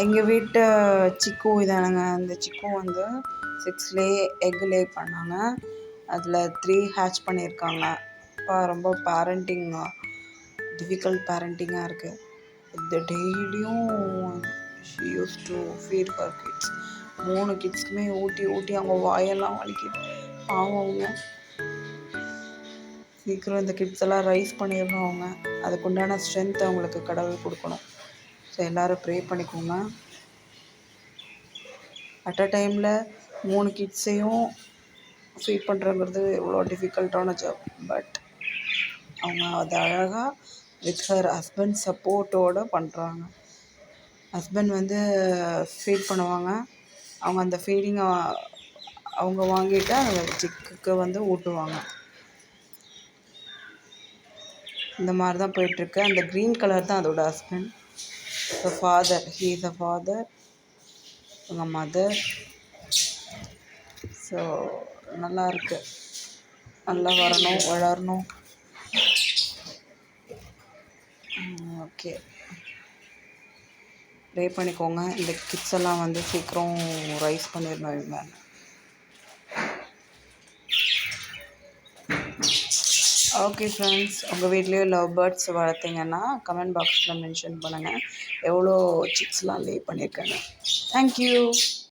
எங்கள் வீட்டு சிக்கு இதானுங்க. அந்த சிக்கு வந்து 6 எக் லே பண்ணாங்க. அதில் 3 ஹேட்ச் பண்ணியிருக்காங்க. ரொம்ப டிஃபிகல்ட் பேரண்டிங்காக இருக்குது. இது டெய்லியும் she use to feed her kids. 3 கிட்ஸ்க்குமே ஊட்டி ஊட்டி அவங்க வாயெல்லாம் வலிக்குது. அவங்க சீக்கிரம் இந்த கிட்ஸ் எல்லாம் ரைஸ் பண்ணிடணும். அதுக்குண்டான ஸ்ட்ரென்த் அவங்களுக்கு கடவுள் கொடுக்கணும். ஸோ எல்லோரும் ப்ரே பண்ணிக்கோங்க. அட் அ டைமில் 3 கிட்ஸையும் ஃபீட் பண்ணுறங்கிறது எவ்வளோ டிஃபிகல்ட்டான ஜாப். பட் அவங்க அதை அழகாக வித் ஹர் ஹஸ்பண்ட் சப்போர்ட்டோடு பண்ணுறாங்க. ஹஸ்பண்ட் வந்து ஃபீட் பண்ணுவாங்க. அவங்க அந்த ஃபீடிங்கை அவங்க வாங்கிட்டு அந்த சிக்குக்கு வந்து ஊட்டுவாங்க. இந்த மாதிரி தான் போயிட்டுருக்கு. அந்த க்ரீன் கலர் தான் அதோட husband. The father, he is the father, உங்கள் மதர். ஸோ நல்லா இருக்குது. நல்லா வரணும், வளரணும். ஓகே, ப்ரே பண்ணிக்கோங்க. இந்த கிட்ஸ் எல்லாம் வந்து சீக்கிரம் ரைஸ் பண்ணிடணும் இவங்க. ஓகே ஃப்ரெண்ட்ஸ், உங்கள் வீட்லேயும் லவ் பேர்ட்ஸ் வளர்த்திங்கன்னா கமெண்ட் பாக்ஸில் மென்ஷன் பண்ணுங்கள் எவ்வளோ சிக்ஸ்லாம் லே பண்ணியிருக்காங்க. தேங்க்யூ.